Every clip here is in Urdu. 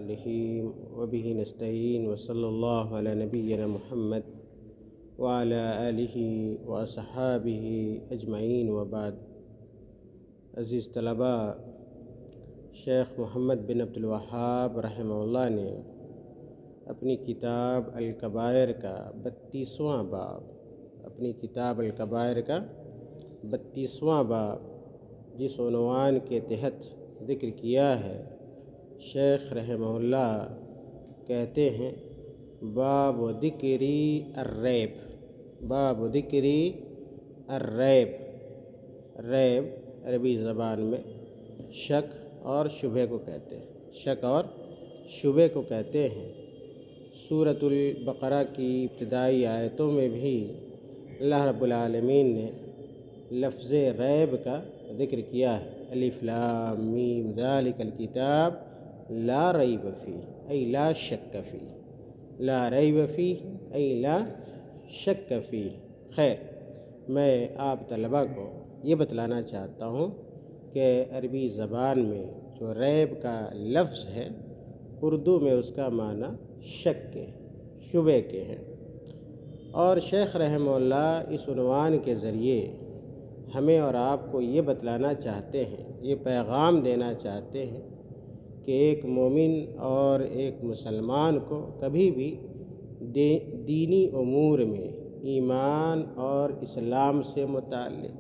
آلہ وبہ نستعین وصلی اللہ علی نبینا محمد وعلی آلہ واصحابہ اجمعین وبعد۔ عزیز طلباء، شیخ محمد بن عبد الوہاب رحمہ اللہ نے اپنی کتاب الکبائر کا 32واں باب جس عنوان کے تحت ذکر کیا ہے، شیخ رحمہ اللہ کہتے ہیں باب ذکری الریب۔ ریب عربی زبان میں شک اور شبہ کو کہتے ہیں۔ سورۃ البقرہ کی ابتدائی آیتوں میں بھی اللہ رب العالمین نے لفظ ریب کا ذکر کیا ہے۔ الف لام میم ذالک الکتاب لا ریب فیہ ای لا شک فیہ، لا ریب فیہ ای لا شک فیہ۔ خیر، میں آپ طلباء کو یہ بتلانا چاہتا ہوں کہ عربی زبان میں جو ریب کا لفظ ہے، اردو میں اس کا معنی شک کے، شبہ کے ہیں، اور شیخ رحمہ اللہ اس عنوان کے ذریعے ہمیں اور آپ کو یہ بتلانا چاہتے ہیں، یہ پیغام دینا چاہتے ہیں کہ ایک مومن اور ایک مسلمان کو کبھی بھی دینی امور میں ایمان اور اسلام سے متعلق،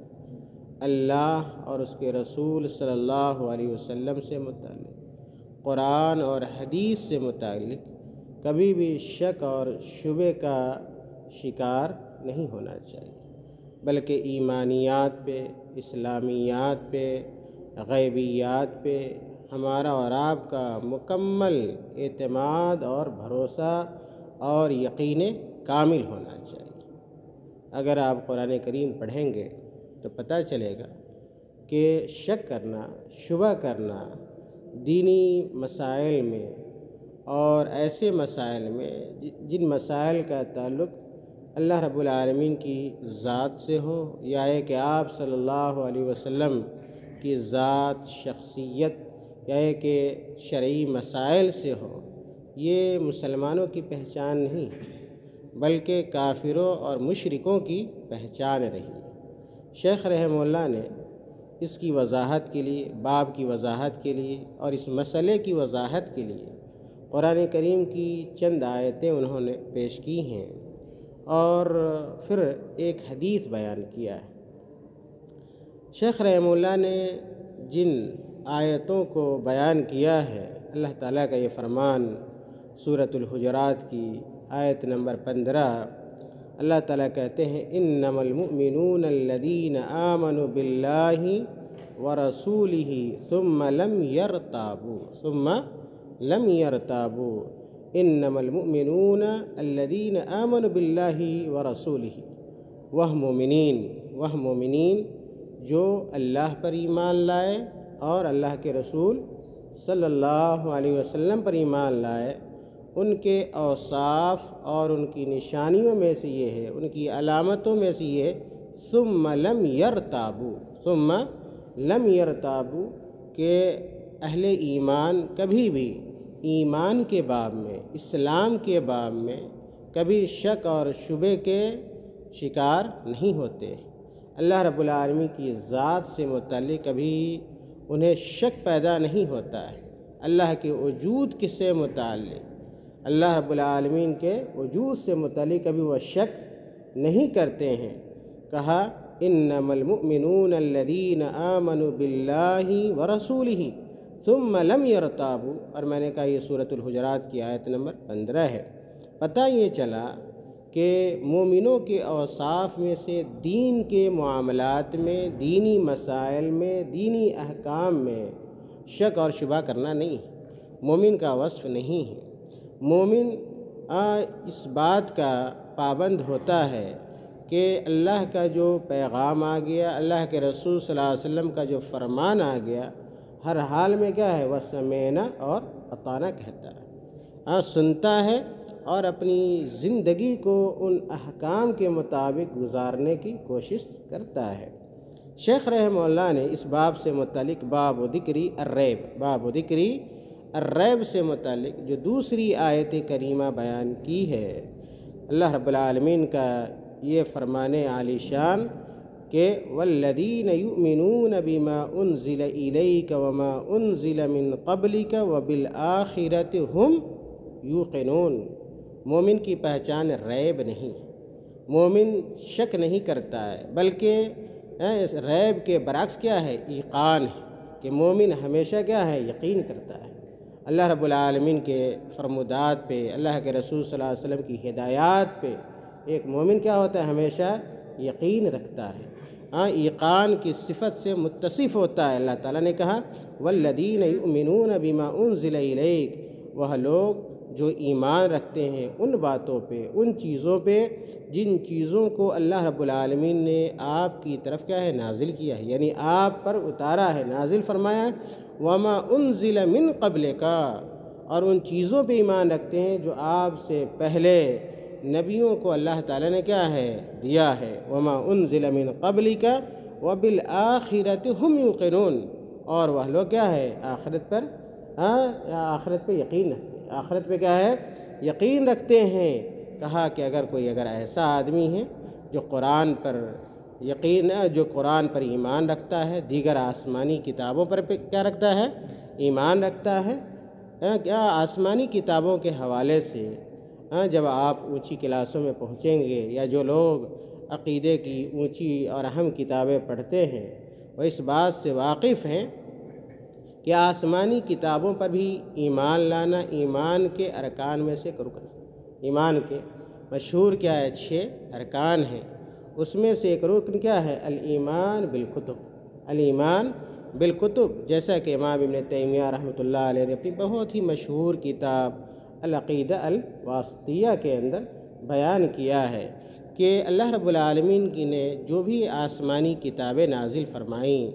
اللہ اور اس کے رسول صلی اللہ علیہ وسلم سے متعلق، قرآن اور حدیث سے متعلق کبھی بھی شک اور شبہ کا شکار نہیں ہونا چاہیے، بلکہ ایمانیات پہ، اسلامیات پہ، غیبیات پہ ہمارا اور آپ کا مکمل اعتماد اور بھروسہ اور یقین کامل ہونا چاہیے۔ اگر آپ قرآن کریم پڑھیں گے تو پتہ چلے گا کہ شک کرنا، شبہ کرنا دینی مسائل میں اور ایسے مسائل میں جن مسائل کا تعلق اللہ رب العالمین کی ذات سے ہو، یا ہے کہ آپ صلی اللہ علیہ وسلم کی ذات، شخصیت، یا ہے کہ شرعی مسائل سے ہو، یہ مسلمانوں کی پہچان نہیں بلکہ کافروں اور مشرکوں کی پہچان رہی۔ شیخ رحمہ اللہ نے اس کی وضاحت کے لیے، باب کی وضاحت کے لیے اور اس مسئلے کی وضاحت کے لیے قرآن کریم کی چند آیتیں انہوں نے پیش کی ہیں اور پھر ایک حدیث بیان کیا ہے۔ شیخ رحمہ اللہ نے جن آیتوں کو بیان کیا ہے، اللہ تعالیٰ کا یہ فرمان سورۃ الحجرات کی آیت نمبر 15، اللہ تعالیٰ کہتے ہیں انما المؤمنون الذین آمنوا باللہ ورسولہ ثم لم يرتابوا انما المؤمنون الذین آمنوا باللہ ورسولہ۔ وہ مومنین جو اللہ پر ایمان لائے اور اللہ کے رسول صلی اللہ علیہ وسلم پر ایمان لائے، ان کے اوصاف اور ان کی نشانیوں میں سے یہ ہے، ان کی علامتوں میں سے یہ ہے ثم لم يرتابوا کہ اہل ایمان کبھی بھی ایمان کے باب میں، اسلام کے باب میں کبھی شک اور شبہ کے شکار نہیں ہوتے۔ اللہ رب العالمین کی ذات سے متعلق کبھی انہیں شک پیدا نہیں ہوتا ہے، اللہ کے وجود سے متعلق، اللہ رب العالمین کے وجود سے متعلق کبھی وہ شک نہیں کرتے ہیں۔ کہا انما المؤمنون الذین آمنوا باللہ ورسولہ ثم لم يرتابوا، اور میں نے کہا یہ سورۃ الحجرات کی آیت نمبر 15 ہے۔ پتہ یہ چلا کہ مومنوں کے اوصاف میں سے دین کے معاملات میں، دینی مسائل میں، دینی احکام میں شک اور شبہ کرنا نہیں، مومن کا وصف نہیں ہے۔ مومن اس بات کا پابند ہوتا ہے کہ اللہ کا جو پیغام آ گیا، اللہ کے رسول صلی اللہ علیہ وسلم کا جو فرمان آ گیا، ہر حال میں کیا ہے، وَسَمِعْنَا اور اطَعْنَا کہتا ہے، سنتا ہے اور اپنی زندگی کو ان احکام کے مطابق گزارنے کی کوشش کرتا ہے۔ شیخ رحمہ اللہ نے اس باب سے متعلق باب ذکری الریب سے متعلق جو دوسری آیت کریمہ بیان کی ہے، اللہ رب العالمین کا یہ فرمان عالی شان کہ والذین یؤمنون بما انزل الیک وما انزل من قبلک وبالآخرۃ ہم یوقنون۔ مومن کی پہچان ریب نہیں، مومن شک نہیں کرتا ہے، بلکہ ریب کے برعکس کیا ہے؟ ایقان ہے، کہ مومن ہمیشہ کیا ہے؟ یقین کرتا ہے اللہ رب العالمین کے فرمودات پہ، اللہ کے رسول صلی اللہ علیہ وسلم کی ہدایات پہ ایک مومن کیا ہوتا ہے؟ ہمیشہ یقین رکھتا ہے، ایقان کی صفت سے متصف ہوتا ہے۔ اللہ تعالیٰ نے کہا والذین یؤمنون بما انزل الیک، وہ لوگ جو ایمان رکھتے ہیں ان باتوں پہ، ان چیزوں پہ جن چیزوں کو اللہ رب العالمین نے آپ کی طرف کیا ہے؟ نازل کیا ہے، یعنی آپ پر اتارا ہے، نازل فرمایا ہے۔ وما انزل من قبلک، اور ان چیزوں پہ ایمان رکھتے ہیں جو آپ سے پہلے نبیوں کو اللہ تعالیٰ نے کیا ہے؟ دیا ہے۔ وما انزل من قبلک وبالآخرۃ ہم یوقنون، اور وہ لوگ کیا ہے؟ آخرت پر آخرت پہ یقین رکھتے ہیں، آخرت پہ کیا ہے؟ یقین رکھتے ہیں۔ کہا کہ اگر ایسا آدمی ہے جو قرآن پر یقین، جو قرآن پر ایمان رکھتا ہے، دیگر آسمانی کتابوں پر کیا رکھتا ہے؟ ایمان رکھتا ہے، کیا آسمانی کتابوں کے حوالے سے جب آپ اونچی کلاسوں میں پہنچیں گے، یا جو لوگ عقیدے کی اونچی اور اہم کتابیں پڑھتے ہیں وہ اس بات سے واقف ہیں کہ آسمانی کتابوں پر بھی ایمان لانا ایمان کے ارکان میں سے ایک رکن ہے۔ ایمان کے مشہور کیا ہے؟ 6 ارکان ہیں، اس میں سے ایک رکن کیا ہے؟ الایمان بالکتب، الایمان بالکتب، جیسا کہ امام ابن تیمیہ رحمۃ اللہ علیہ نے اپنی بہت ہی مشہور کتاب العقیدہ الواسطیہ کے اندر بیان کیا ہے کہ اللہ رب العالمین کی نے جو بھی آسمانی کتابیں نازل فرمائیں،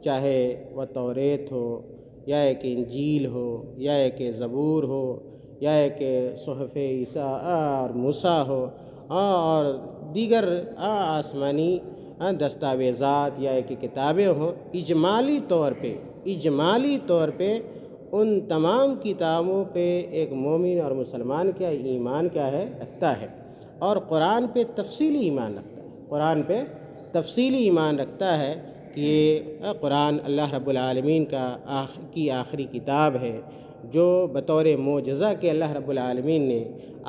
چاہے وہ توریت ہو، یا ایک انجیل ہو، یا ایک زبور ہو، یا ایک صحف عیسیٰ اور موسیٰ ہو، اور دیگر آسمانی دستاویزات یا ایک کتابیں ہوں، اجمالی طور پہ ان تمام کتابوں پہ ایک مومن اور مسلمان کیا ایمان کیا ہے؟ رکھتا ہے، اور قرآن پہ تفصیلی ایمان رکھتا ہے، قرآن پہ تفصیلی ایمان رکھتا ہے کہ یہ قرآن اللہ رب العالمین کی آخری کتاب ہے، جو بطور معجزہ کے اللہ رب العالمین نے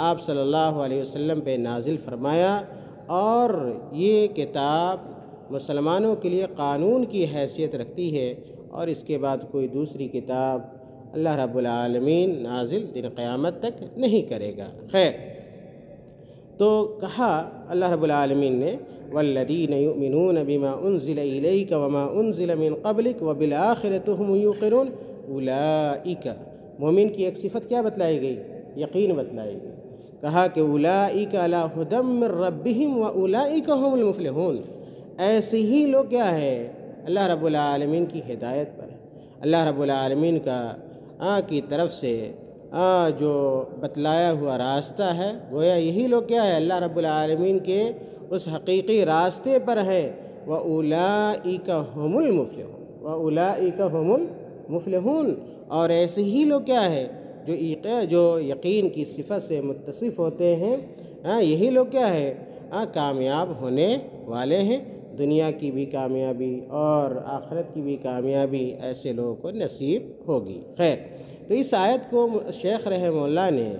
آپ صلی اللہ علیہ وسلم پہ نازل فرمایا، اور یہ کتاب مسلمانوں کے لیے قانون کی حیثیت رکھتی ہے، اور اس کے بعد کوئی دوسری کتاب اللہ رب العالمین نازل دن قیامت تک نہیں کرے گا۔ خیر، تو کہا اللہ رب العالمین نے والذین یؤمنون بما انزل الیک وما انزل من قبلک وبالآخرۃ ہم یوقنون اولئک، مومن کی ایک صفت کیا بتلائی گئی؟ یقین بتلائی گئی۔ کہا کہ اولئک علی ھدی من ربہم واولئک ہم المفلحون، ایسے ہی لوگ کیا ہے؟ اللہ رب العالمین کی ہدایت پر، اللہ رب العالمین کی طرف سے جو بتلایا ہوا راستہ ہے، گویا یہی لوگ کیا ہے؟ اللہ رب العالمین کے اس حقیقی راستے پر ہے۔ وَأُولَئِكَ هُمُ الْمُفْلِحُونَ، وَأُولَئِكَ هُمُ الْمُفْلِحُونَ، اور ایسے ہی لوگ کیا ہے؟ جو یقین کی صفت سے متصف ہوتے ہیں، یہی لوگ کیا ہے؟ کامیاب ہونے والے ہیں، دنیا کی بھی کامیابی اور آخرت کی بھی کامیابی ایسے لوگوں کو نصیب ہوگی۔ خیر، تو اس آیت کو شیخ رحمہ اللہ نے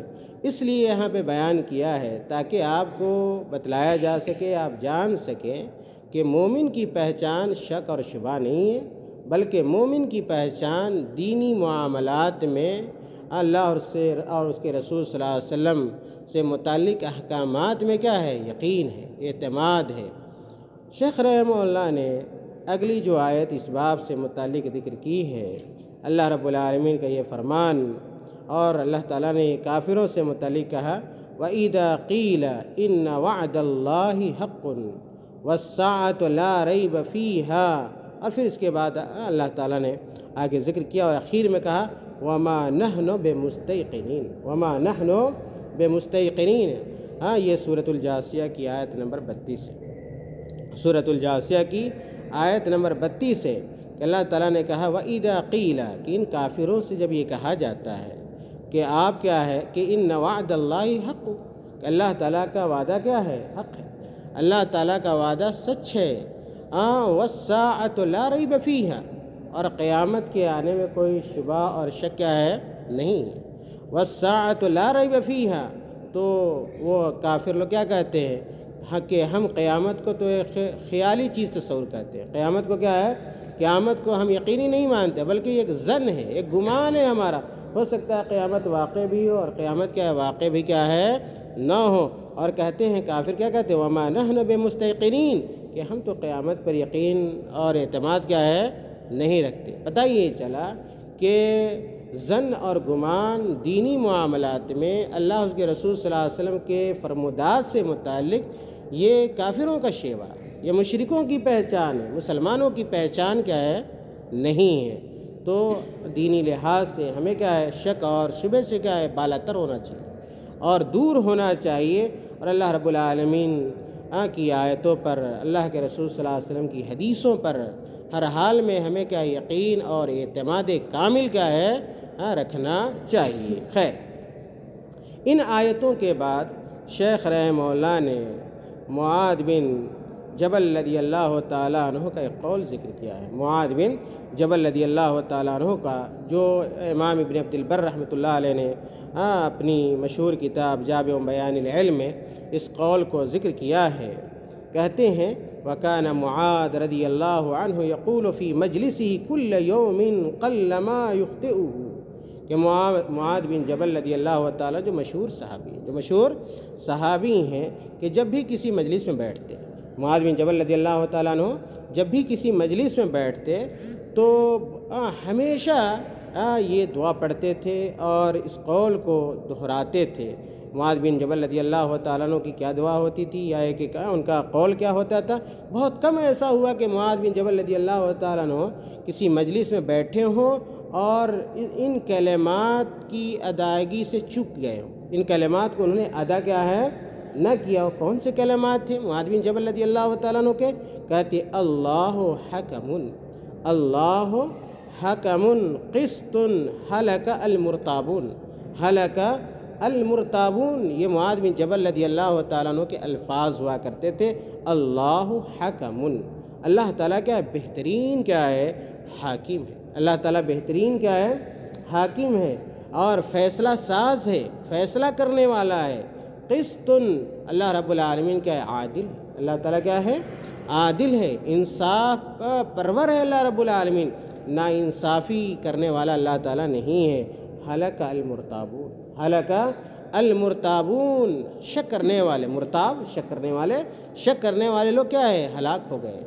اس لیے یہاں پہ بیان کیا ہے تاکہ آپ کو بتلایا جا سکے، آپ جان سکیں کہ مومن کی پہچان شک اور شبہ نہیں ہے، بلکہ مومن کی پہچان دینی معاملات میں اللہ اور اس کے رسول صلی اللہ علیہ وسلم سے متعلق احکامات میں کیا ہے؟ یقین ہے، اعتماد ہے۔ شیخ رحمہ اللہ نے اگلی جو آیت اس باب سے متعلق ذکر کی ہے، اللہ رب العالمین کا یہ فرمان، اور اللہ تعالیٰ نے کافروں سے متعلق کہا وَإِذَا قِيلَ إِنَّ وَعْدَ اللَّهِ حَقٌّ وَالسَّاعَةُ لَا رَيْبَ فِيهَا، اور پھر اس کے بعد اللہ تعالیٰ نے آگے ذکر کیا اور اخیر میں کہا وَمَا نَحْنُ بِمُسْتَيْقِنِينَ، وَمَا نَحْنُ بِمُسْتَيْقِنِينَ۔ یہ سورۃ الجاثیہ کی آیت نمبر 32 ہے، سورۃ الجاثیہ کی آیت نمبر 32 ہے کہ اللہ تعالیٰ نے کہا وَإِذَا قِيلَ کہ ان کافروں سے جب یہ کہا جاتا ہے کہ آپ کیا ہے کہ ان وعد اللہ حق، کہ اللہ تعالیٰ کا وعدہ کیا ہے؟ حق ہے، اللہ تعالیٰ کا وعدہ سچ ہے، وَالسَّاعَةُ لَا رَيْبَ فِيهَا، اور قیامت کے آنے میں کوئی شبہ اور شک کیا ہے؟ نہیں ہے۔ وَالسَّاعَةُ لَا رَيْبَ فِيهَا، تو وہ کافر لوگ کیا کہتے ہیں کہ ہم قیامت کو تو ایک خیالی چیز تصور کرتے ہیں، قیامت کو کیا ہے؟ قیامت کو ہم یقینی نہیں مانتے بلکہ یہ ایک ظن ہے، ایک گمان ہے ہمارا، ہو سکتا ہے قیامت واقع بھی ہو اور قیامت کیا ہے؟ واقع بھی کیا ہے؟ نہ ہو۔ اور کہتے ہیں کافر کیا کہتے ہیں وَمَا نَحْنُ بِمُسْتَيْقِنِينَ، کہ ہم تو قیامت پر یقین اور اعتماد کیا ہے؟ نہیں رکھتے۔ پتہ یہ چلا کہ ظن اور گمان دینی معاملات میں اللہ اس کے رسول صلی اللہ علیہ وسلم کے فرمودات سے متعلق یہ کافروں کا شیوا ہے، یہ مشرکوں کی پہچان ہے، مسلمانوں کی پہچان کیا ہے؟ نہیں ہے۔ تو دینی لحاظ سے ہمیں کیا ہے؟ شک اور شبہ سے کیا ہے؟ بالاتر ہونا چاہیے اور دور ہونا چاہیے، اور اللہ رب العالمین کی آیتوں پر، اللہ کے رسول صلی اللہ علیہ وسلم کی حدیثوں پر ہر حال میں ہمیں کیا یقین اور اعتماد کامل کیا ہے؟ رکھنا چاہیے۔ خیر، ان آیتوں کے بعد شیخ رحمہ اللہ نے معاذ بن جبل رضی اللہ تعالیٰ عنہ کا ایک قول ذکر کیا ہے۔ معاذ بن جبل رضی اللہ تعالیٰ عنہ کا، جو امام ابن عبد البر رحمۃ اللہ علیہ نے اپنی مشہور کتاب جامع بیان العلم میں اس قول کو ذکر کیا ہے۔ کہتے ہیں وَكَانَ مُعَاذ رضی اللہ عنہ يَقُولُ فِي مَجْلِسِهِ كُلَّ يَوْمٍ قَلَّ مَا يُخْطِئُهُ، کہ معاذ بن جبل رضی اللہ تعالیٰ جو مشہور صحابی ہیں کہ جب بھی کسی مجلس میں بیٹھتے، معاذ بن جبل رضی اللہ تعالیٰ عنہ جب بھی کسی مجلس میں بیٹھتے تو ہمیشہ یہ دعا پڑھتے تھے اور اس قول کو دہراتے تھے۔ معاذ بن جبل رضی اللہ تعالیٰ عنہ کی کیا دعا ہوتی تھی یا کہ ان کا قول کیا ہوتا تھا؟ بہت کم ایسا ہوا کہ معاذ بن جبل رضی اللہ تعالیٰ عنہ کسی مجلس میں بیٹھے ہوں اور ان کلمات کی ادائیگی سے چک گئے ہوں، ان کلمات کو انہوں نے ادا کیا ہے؟ نہ کیا ہو۔ کون سے کلمات تھے معاذ بن جبل رضی اللہ تعالیٰ عنہ کے؟ کہتے اللہ حکم، اللہ حکم قسط ہلک المرتابون، ہلک المرتابون، یہ معاذ بن جبل رضی اللہ تعالیٰ عنہ کے الفاظ ہوا کرتے تھے۔ اللہ حکم، اللہ تعالیٰ کیا ہے؟ بہترین کیا ہے؟ حاکم ہے۔ اللہ تعالیٰ بہترین کیا ہے؟ حاکم ہے اور فیصلہ ساز ہے، فیصلہ کرنے والا ہے۔ قسط، اللہ رب العالمین کیا ہے؟ عادل ہے۔ اللہ تعالیٰ کیا ہے؟ عادل ہے، انصاف پرور ہے اللہ رب العالمین، نا انصافی کرنے والا اللہ تعالیٰ نہیں ہے۔ ہلک المرتابون، ہلک المرتابون، شک کرنے والے، مرتاب شک کرنے والے، شک کرنے والے لوگ کیا ہے؟ ہلاک ہو گئے۔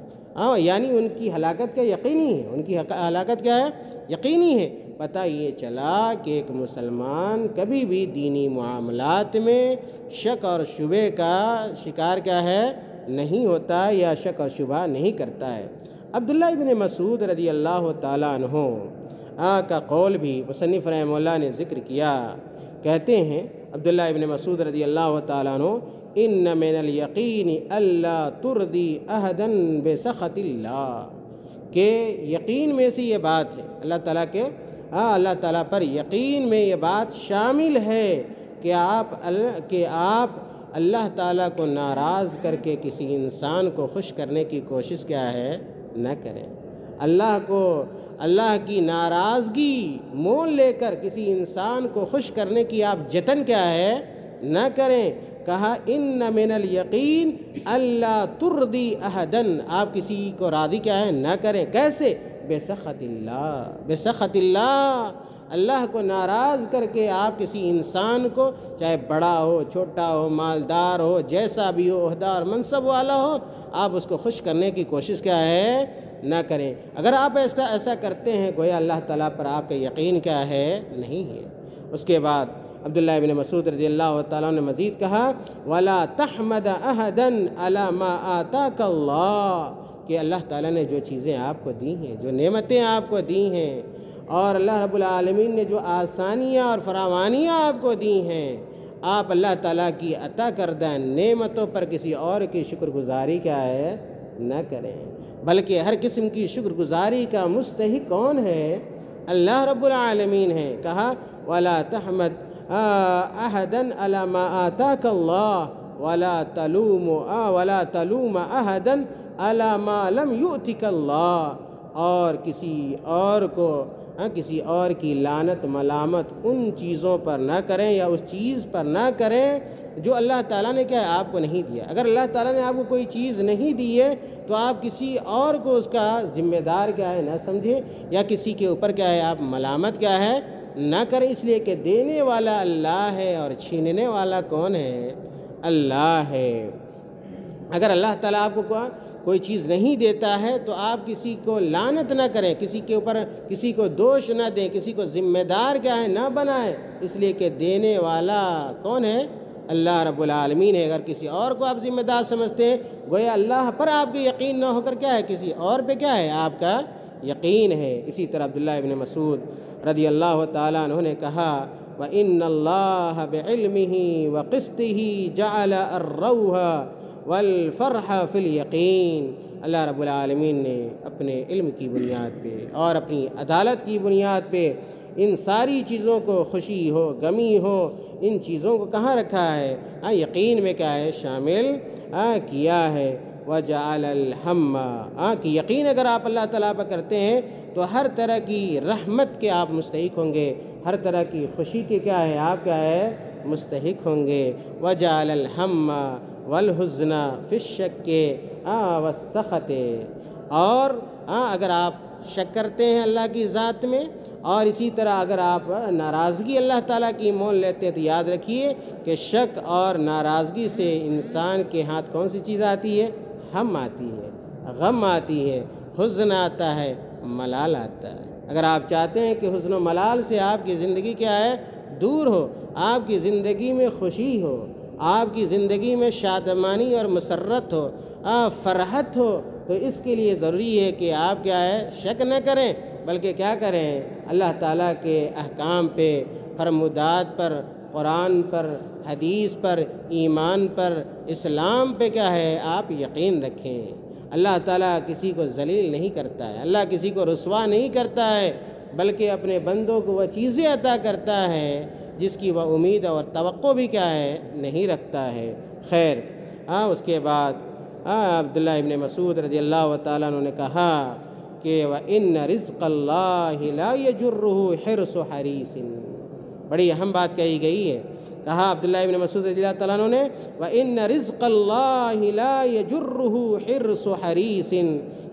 یعنی ان کی ہلاکت کیا یقینی ہے، ان کی ہلاکت کیا ہے؟ یقینی ہے۔ پتہ یہ چلا کہ ایک مسلمان کبھی بھی دینی معاملات میں شک اور شبہ کا شکار کیا ہے؟ نہیں ہوتا یا شک اور شبہ نہیں کرتا ہے۔ عبداللہ ابن مسعود رضی اللہ تعالیٰ عنہ کا قول بھی مصنف رحمہ اللہ نے ذکر کیا۔ کہتے ہیں عبداللہ ابن مسعود رضی اللہ تعالیٰ عنہ ان من الیقین الا ترضی احدا بسخط اللہ، کہ یقین میں سے یہ بات ہے، اللہ تعالیٰ کے اللہ تعالیٰ پر یقین میں یہ بات شامل ہے کہ آپ اللہ تعالیٰ کو ناراض کر کے کسی انسان کو خوش کرنے کی کوشش کیا ہے؟ نہ کریں۔ اللہ کی ناراضگی مول لے کر کسی انسان کو خوش کرنے کی آپ جتن کیا ہے؟ نہ کریں۔ کہا ان من الیقین اللہ ترضی احدا، آپ کسی کو راضی کیا ہے؟ نہ کریں۔ کیسے؟ بسخط اللہ، بسخط اللہ، اللہ کو ناراض کر کے آپ کسی انسان کو، چاہے بڑا ہو چھوٹا ہو مالدار ہو جیسا بھی ہو عہدہ اور منصب والا ہو، آپ اس کو خوش کرنے کی کوشش کیا ہے؟ نہ کریں۔ اگر آپ ایسا کرتے ہیں گویا اللہ تعالیٰ پر آپ کا یقین کیا ہے؟ نہیں ہے۔ اس کے بعد عبداللہ ابن مسعود رضی اللہ تعالیٰ نے مزید کہا وَلَا تَحْمَدَ أَحَدًا عَلَى مَا آتَاكَ اللَّهُ، کہ اللہ تعالیٰ نے جو چیزیں آپ کو دی ہیں، جو نعمتیں آپ کو دی ہیں، اور اللہ رب العالمین نے جو آسانیاں اور فراوانیاں آپ کو دی ہیں، آپ اللہ تعالیٰ کی عطا کردہ نعمتوں پر کسی اور کی شکر گزاری کیا ہے؟ نہ کریں۔ بلکہ ہر قسم کی شکر گزاری کا مستحق کون ہے؟ اللہ رب العالمین ہے۔ کہا وَلَا تَحْمَدْ أَحَدًا عَلَى مَا آتَاكَ اللَّهُ وَلَا تَلُومَ أَحَدًا عَلَى مَا لَمْ يُؤْتِكَ اللَّهُ، اور کسی اور کی لعنت ملامت ان چیزوں پر نہ کریں یا اس چیز پر نہ کریں جو اللہ تعالیٰ نے کیا ہے آپ کو نہیں دیا۔ اگر اللہ تعالیٰ نے آپ کو کوئی چیز نہیں دی ہے تو آپ کسی اور کو اس کا ذمہ دار کیا ہے نہ سمجھیں، یا کسی کے اوپر کیا ہے آپ ملامت کیا ہے نہ کریں، اس لیے کہ دینے والا اللہ ہے اور چھیننے والا کون ہے؟ اللہ ہے۔ اگر اللہ تعالیٰ آپ کو کوئی چیز نہیں دیتا ہے تو آپ کسی کو لعنت نہ کریں، کسی کے اوپر کسی کو دوش نہ دیں، کسی کو ذمہ دار کیا ہے نہ بنائیں، اس لیے کہ دینے والا کون ہے؟ اللہ رب العالمین ہے۔ اگر کسی اور کو آپ ذمہ دار سمجھتے ہیں گویا اللہ پر آپ کے یقین نہ ہو کر کیا ہے کسی اور پہ کیا ہے آپ کا یقین ہے۔ اسی طرح عبداللہ ابن مسعود رضی اللہ تعالیٰ عنہ نے کہا وَإِنَّ اللَّهَ بِعِلْمِهِ وَقِسْطِهِ جَعَلَ الرَّوْحَ والفرح فی الیقین۔ اللہ رب العالمین نے اپنے علم کی بنیاد پہ اور اپنی عدالت کی بنیاد پہ ان ساری چیزوں کو، خوشی ہو غمی ہو، ان چیزوں کو کہاں رکھا ہے؟ یقین میں کیا ہے شامل کیا ہے۔ وَجَعَلَ الْحَمَّ، کہ یقین اگر آپ اللہ تعالیٰ پر کرتے ہیں تو ہر طرح کی رحمت کے آپ مستحق ہوں گے، ہر طرح کی خوشی کے کیا ہے آپ کیا ہے مستحق ہوں گے۔ وَجَعَلَ الْحَمَّ والحزن فی الشک والسخط، اور اگر آپ شک کرتے ہیں اللہ کی ذات میں اور اسی طرح اگر آپ ناراضگی اللہ تعالیٰ کی مول لیتے ہیں تو یاد رکھیے کہ شک اور ناراضگی سے انسان کے ہاتھ کون سی چیز آتی ہے؟ ہم آتی ہے، غم آتی ہے، حزن آتا ہے، ملال آتا ہے۔ اگر آپ چاہتے ہیں کہ حزن و ملال سے آپ کی زندگی کیا ہے دور ہو، آپ کی زندگی میں خوشی ہو، آپ کی زندگی میں شادمانی اور مسرت ہو، فرحت ہو، تو اس کے لیے ضروری ہے کہ آپ کیا ہے شک نہ کریں بلکہ کیا کریں اللہ تعالیٰ کے احکام پہ، فرمودات پر، قرآن پر، حدیث پر، ایمان پر، اسلام پہ کیا ہے آپ یقین رکھیں۔ اللہ تعالیٰ کسی کو ذلیل نہیں کرتا ہے، اللہ کسی کو رسوا نہیں کرتا ہے، بلکہ اپنے بندوں کو وہ چیزیں عطا کرتا ہے جس کی وہ امید اور توقع بھی کیا ہے نہیں رکھتا ہے۔ خیر، اس کے بعد عبداللہ ابن مسعود رضی اللہ تعالیٰ عنہ نے کہا کہ وَإِنَّ رِزْقَ اللَّهِ لَا يَجُرُّهُ حِرْصُ حَرِيصٍ، بڑی اہم بات کہی گئی ہے۔ کہا عبداللہ ابن مسعود رضی اللہ تعالیٰ عنہ نے وَإِنَّ رِزْقَ اللَّهِ لَا يَجُرُّهُ حِرْصُ حَرِيصٍ،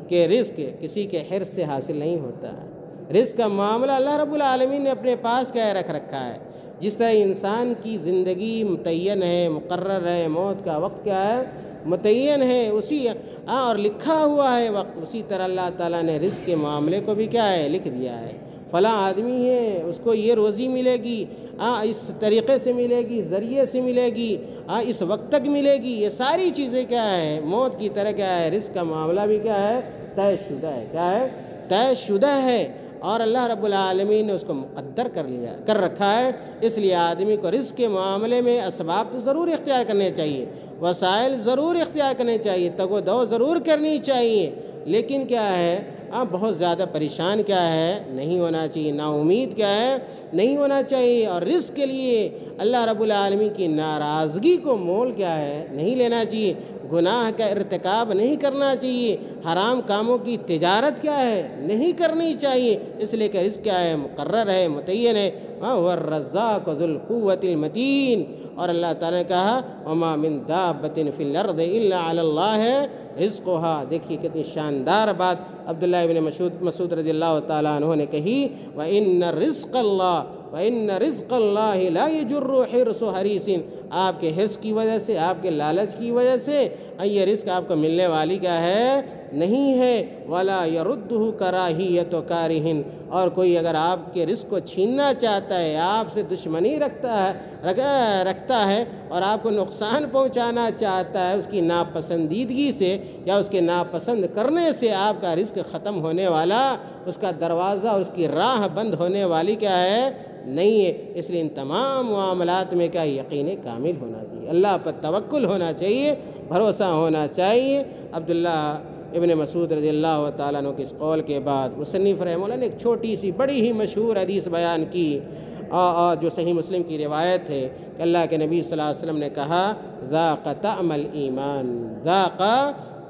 کہ رزق کسی کے حرص سے حاصل نہیں ہوتا ہے۔ رزق کا معاملہ اللہ رب العالمین نے اپنے پاس کیا رکھ رکھا ہے۔ جس طرح انسان کی زندگی متعین ہے، مقرر ہے، موت کا وقت کیا ہے متعین ہے، اسی اور لکھا ہوا ہے وقت، اسی طرح اللہ تعالیٰ نے رزق کے معاملے کو بھی کیا ہے لکھ دیا ہے۔ فلاں آدمی ہے اس کو یہ روزی ملے گی، اس طریقے سے ملے گی، ذریعے سے ملے گی، اس وقت تک ملے گی، یہ ساری چیزیں کیا ہے موت کی طرح کیا ہے رزق کا معاملہ بھی کیا ہے طے شدہ ہے، کیا ہے طے شدہ ہے، اور اللہ رب العالمین نے اس کو مقدر کر رکھا ہے۔ اس لیے آدمی کو رزق کے معاملے میں اسباب تو ضرور اختیار کرنے چاہیے، وسائل ضرور اختیار کرنے چاہیے، تگ و دو ضرور کرنی چاہیے، لیکن کیا ہے بہت زیادہ پریشان کیا ہے نہیں ہونا چاہیے، نا امید کیا ہے نہیں ہونا چاہیے، اور رزق کے لیے اللہ رب العالمین کی ناراضگی کو مول کیا ہے نہیں لینا چاہیے، گناہ کا ارتکاب نہیں کرنا چاہیے، حرام کاموں کی تجارت کیا ہے نہیں کرنی چاہیے، اس لیے کہ رزق کیا ہے مقرر ہے، متعین ہے۔ وَالرَّزَّاقُ ذُو الْقُوَّةِ الْمَتِينِ، اور اللہ تعالیٰ نے کہا وَمَا مِن دَابَّةٍ فِي الْأَرْضِ إِلَّا عَلَى اللَّهِ رِزْقُهَا۔ دیکھیے کتنی شاندار بات عبداللہ ابن مسعود رضی اللہ تعالیٰ عنہ نے کہی وَإِنَّ رِزْقَ اللَّهِ لَا يَجُرُّ حِرْصُ حَرِيصٍ، آپ کے حرص کی وجہ سے، آپ کے لالچ کی وجہ سے یہ رزق آپ کو ملنے والی کیا ہے نہیں ہے۔ وَلَا يَرُدُّهُ كَرَاهِيَّةُ كَارِهٍ، اور کوئی اگر آپ کے رزق کو چھیننا چاہتا ہے، آپ سے دشمنی رکھتا ہے اور آپ کو نقصان پہنچانا چاہتا ہے، اس کی ناپسندیدگی سے یا اس کے ناپسند کرنے سے آپ کا رزق ختم ہونے والا، اس کا دروازہ اور اس کی راہ بند ہونے والی کیا ہے نہیں ہے۔ اس لیے ان تمام معاملات میں کیا یقین کامل ہونا چاہیے، اللہ پر توکل ہونا چاہیے، بھروسہ ہونا چاہیے۔ عبداللہ ابن مسعود رضی اللہ تعالیٰ عنہ کے اس قول کے بعد مصنف رحمہ اللہ نے ایک چھوٹی سی بڑی ہی مشہور حدیث بیان کی، جو صحیح مسلم کی روایت ہے کہ اللہ کے نبی صلی اللہ علیہ وسلم نے کہا ذاق طعم الایمان، ذاق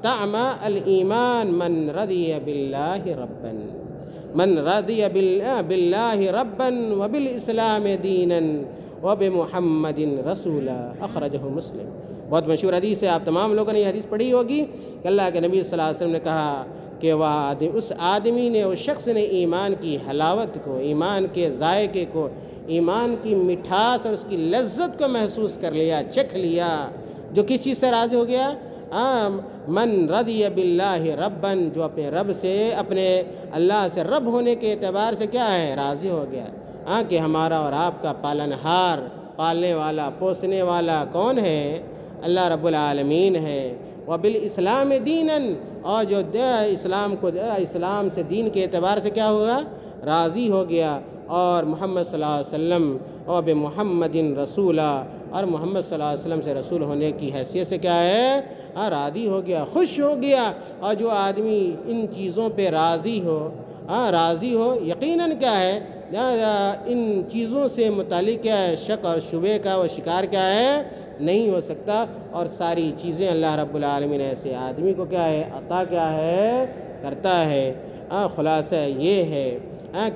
طعم الایمان من رضی باللہ ربا، من رضی باللہ ربا وبالاسلام دینا وبمحمد رسولا، اخرجہ مسلم۔ بہت مشہور حدیث ہے، آپ تمام لوگوں نے یہ حدیث پڑھی ہوگی کہ اللہ کے نبی صلی اللہ علیہ وسلم نے کہا کہ اس آدمی نے، اس شخص نے ایمان کی حلاوت کو، ایمان کے ذائقے کو، ایمان کی مٹھاس اور اس کی لذت کو محسوس کر لیا، چکھ لیا، جو کس چیز سے راضی ہو گیا؟ من رضی باللہ رباً، جو اپنے رب سے، اپنے اللہ سے رب ہونے کے اعتبار سے کیا ہے؟ راضی ہو گیا، کہ ہمارا اور آپ کا پالنہار، پالنے والا، پوسنے والا کون ہے؟ اللہ رب العالمین ہے۔ وبالاسلام دیناً، اور جو اسلام کو، اسلام سے دین کے اعتبار سے کیا ہوا؟ راضی ہو گیا، اور محمد صلی اللہ علیہ وسلم اور بمحمد رسولہ، اور محمد صلی اللہ علیہ وسلم سے رسول ہونے کی حیثیت سے کیا ہے؟ راضی ہو گیا، خوش ہو گیا۔ اور جو آدمی ان چیزوں پہ راضی ہو، راضی ہو، یقیناً کیا ہے؟ ان چیزوں سے متعلق کیا ہے؟ شک اور شبے کا وہ شکار کیا ہے؟ نہیں ہو سکتا۔ اور ساری چیزیں اللہ رب العالمین ایسے آدمی کو کیا ہے؟ عطا کیا ہے؟ کرتا ہے۔ خلاصہ یہ ہے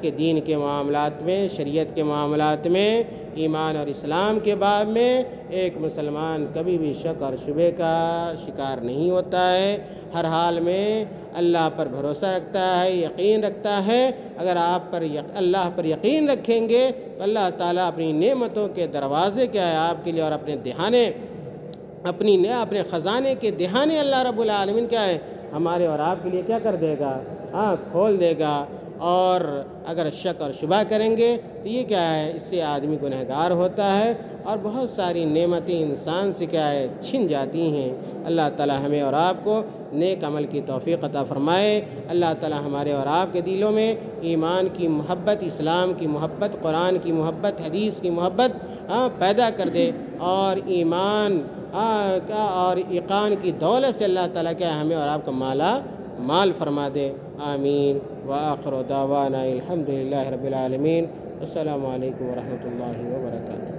کہ دین کے معاملات میں، شریعت کے معاملات میں، ایمان اور اسلام کے باب میں ایک مسلمان کبھی بھی شک اور شبے کا شکار نہیں ہوتا ہے، ہر حال میں اللہ پر بھروسہ رکھتا ہے، یقین رکھتا ہے۔ اگر آپ اللہ پر یقین رکھیں گے تو اللہ تعالیٰ اپنی نعمتوں کے دروازے کیا ہے آپ کے لیے، اور اپنے خزانے کے دہانے اللہ رب العالمین کیا ہے ہمارے اور آپ کے لیے کیا کر دے گا؟ کھول دے گا۔ اور اگر شک اور شبہ کریں گے تو یہ کیا ہے؟ اس سے آدمی گنہگار ہوتا ہے، اور بہت ساری نعمتیں انسان سے کیا ہے؟ چھن جاتی ہیں۔ اللہ تعالی ہمیں اور آپ کو نیک عمل کی توفیق عطا فرمائے۔ اللہ تعالی ہمارے اور آپ کے دلوں میں ایمان کی محبت، اسلام کی محبت، قرآن کی محبت، حدیث کی محبت پیدا کر دے، اور ایمان اور یقین کی دولت سے اللہ تعالیٰ کیا ہمیں اور آپ کو مال فرما دے۔ آمین۔ وآخر دعوانا الحمدللہ رب العالمین۔ السلام علیکم ورحمۃ اللہ وبرکاتہ۔